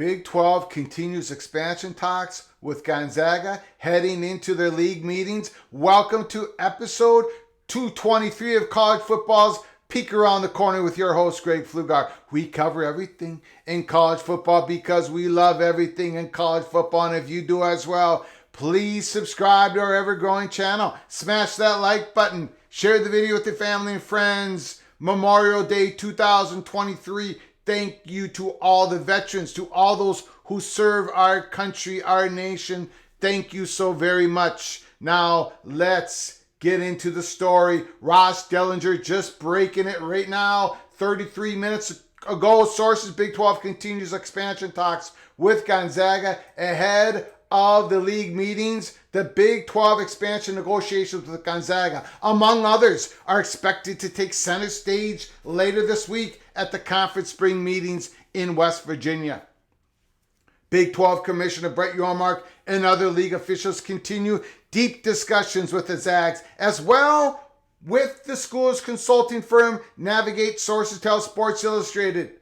Big 12 continues expansion talks with Gonzaga heading into their league meetings. Welcome to episode 223 of College Football's Peek Around the Corner with your host, Greg Pflugar. We cover everything in college football because we love everything in college football. And if you do as well, please subscribe to our ever-growing channel. Smash that like button. Share the video with your family and friends. Memorial Day 2023. Thank you to all the veterans, to all those who serve our country, our nation. Thank you so very much. Now, let's get into the story. Ross Dellenger just breaking it right now. 33 minutes ago, sources, Big 12 continues expansion talks with Gonzaga ahead of the league meetings. The Big 12 expansion negotiations with Gonzaga, among others, are expected to take center stage later this week at the conference spring meetings in West Virginia. Big 12 Commissioner Brett Yormark and other league officials continue deep discussions with the Zags, as well with the school's consulting firm Navigate, sources tell Sports Illustrated.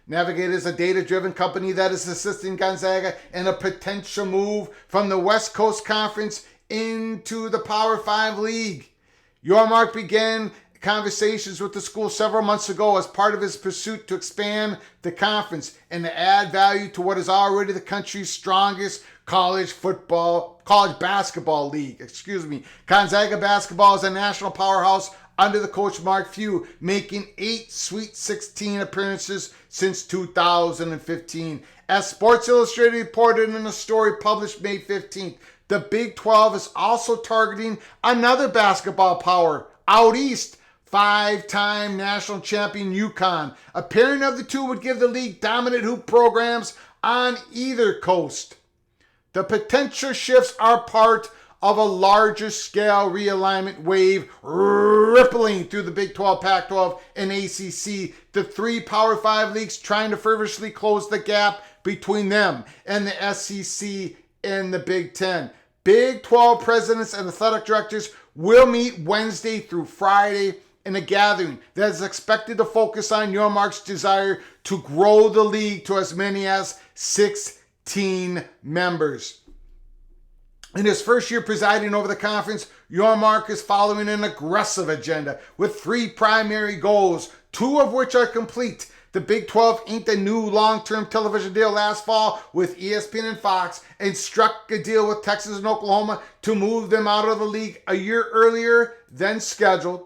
Navigate is a data-driven company that is assisting Gonzaga in a potential move from the West Coast Conference into the Power 5 League. Yormark began conversations with the school several months ago as part of his pursuit to expand the conference and to add value to what is already the country's strongest college basketball league. Gonzaga basketball is a national powerhouse under the coach Mark Few, making 8 Sweet 16 appearances since 2015. As Sports Illustrated reported in a story published May 15th, the Big 12 is also targeting another basketball power out east, 5-time national champion UConn. A pairing of the two would give the league dominant hoop programs on either coast. The potential shifts are part of a larger scale realignment wave rippling through the Big 12, Pac-12, and ACC. The 3 Power 5 leagues trying to feverishly close the gap between them and the SEC and the Big 10. Big 12 presidents and athletic directors will meet Wednesday through Friday in a gathering that is expected to focus on Yormark's desire to grow the league to as many as 16 members. In his first year presiding over the conference, Yormark is following an aggressive agenda with 3 primary goals, 2 of which are complete. The Big 12 inked a new long-term television deal last fall with ESPN and Fox and struck a deal with Texas and Oklahoma to move them out of the league a year earlier than scheduled.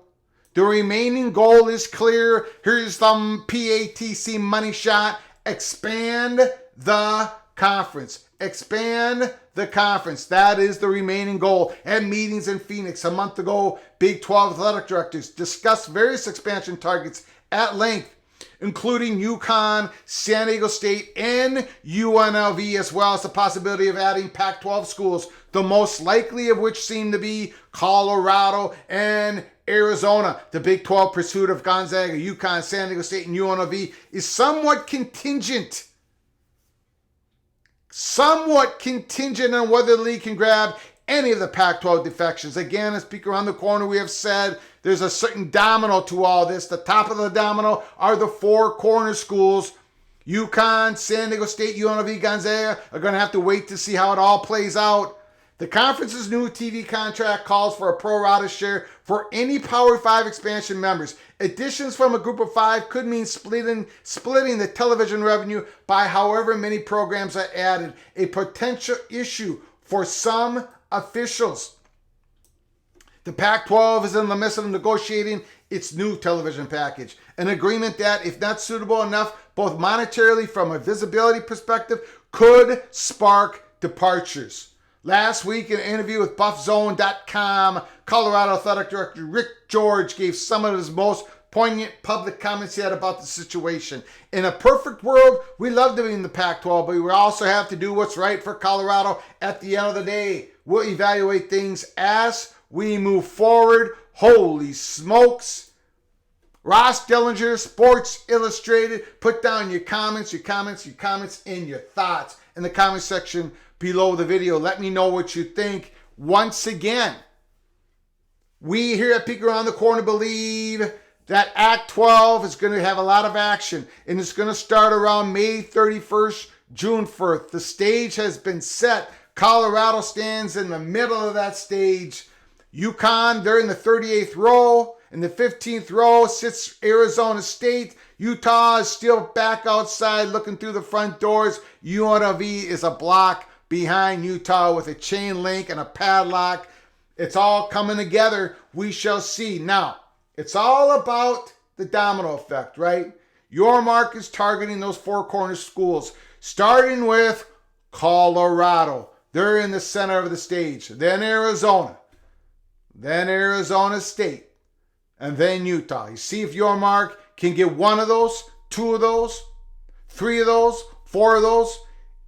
The remaining goal is clear. Here's the PATC money shot. Expand the conference. Expand the conference. That is the remaining goal. At meetings in Phoenix a month ago, Big 12 athletic directors discussed various expansion targets at length, including UConn, San Diego State, and UNLV, as well as the possibility of adding Pac-12 schools, the most likely of which seem to be Colorado and Arizona. The Big 12 pursuit of Gonzaga, UConn, San Diego State, and UNLV is somewhat contingent on whether the league can grab any of the Pac-12 defections. Again, as Peek Around the Corner, we have said there's a certain domino to all this. The top of the domino are the 4 corner schools. UConn, San Diego State, UNLV, Gonzaga are going to have to wait to see how it all plays out. The conference's new TV contract calls for a pro rata share for any Power 5 expansion members. Additions from a group of 5 could mean splitting the television revenue by however many programs are added, a potential issue for some officials. The Pac-12 is in the midst of negotiating its new television package, an agreement that, if not suitable enough, both monetarily from a visibility perspective, could spark departures. Last week, in an interview with BuffZone.com, Colorado Athletic Director Rick George gave some of his most poignant public comments he had about the situation. In a perfect world, we love to be in the Pac-12, but we also have to do what's right for Colorado at the end of the day. We'll evaluate things as we move forward. Holy smokes. Ross Dellenger, Sports Illustrated. Put down your comments, and your thoughts in the comment section below the video. Let me know what you think. Once again, we here at Peek Around the Corner believe that Act 12 is going to have a lot of action, and it's going to start around May 31st June 1st. The stage has been set. Colorado stands in the middle of that stage. UConn, they're in the 38th row. In the 15th row sits Arizona State. Utah is still back outside looking through the front doors. UNLV is a block behind Utah with a chain link and a padlock. It's all coming together. We shall see. Now, it's all about the domino effect, right? Yormark is targeting those four corner schools, starting with Colorado. They're in the center of the stage. Then Arizona. Then Arizona State. And then Utah. You see if Yormark can get one of those, two of those, three of those, four of those.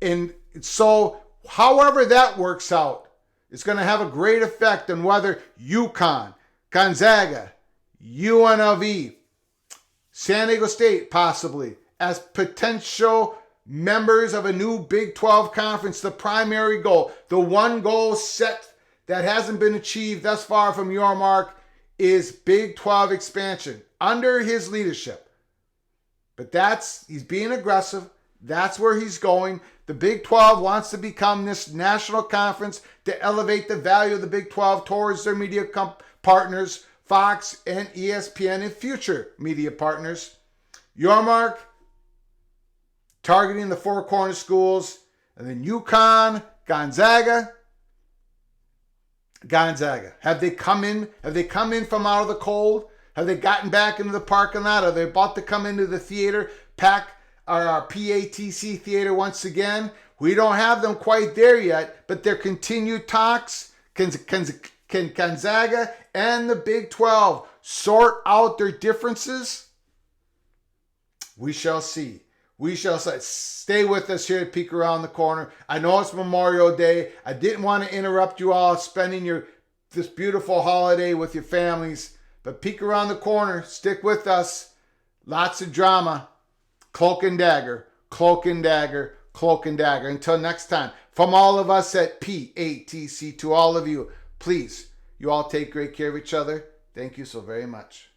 And so however that works out, it's going to have a great effect on whether UConn, Gonzaga, UNLV, San Diego State possibly, as potential members of a new Big 12 conference, the primary goal, the one goal set that hasn't been achieved thus far from Yormark is Big 12 expansion under his leadership. But he's being aggressive. That's where he's going. The Big 12 wants to become this national conference to elevate the value of the Big 12 towards their media partners, Fox and ESPN, and future media partners. Yormark targeting the four corner schools, and then UConn, Gonzaga. Have they come in? Have they come in from out of the cold? Have they gotten back into the parking lot? Are they about to come into the theater, pack our PATC theater once again? We don't have them quite there yet, but their continued talks. Can Gonzaga and the Big 12 sort out their differences? We shall see. We shall see. Stay with us here at Peek Around the Corner. I know it's Memorial Day. I didn't want to interrupt you all spending this beautiful holiday with your families. But Peek Around the Corner. Stick with us. Lots of drama. Cloak and dagger. Cloak and dagger. Cloak and dagger. Until next time. From all of us at PATC to all of you, please, you all take great care of each other. Thank you so very much.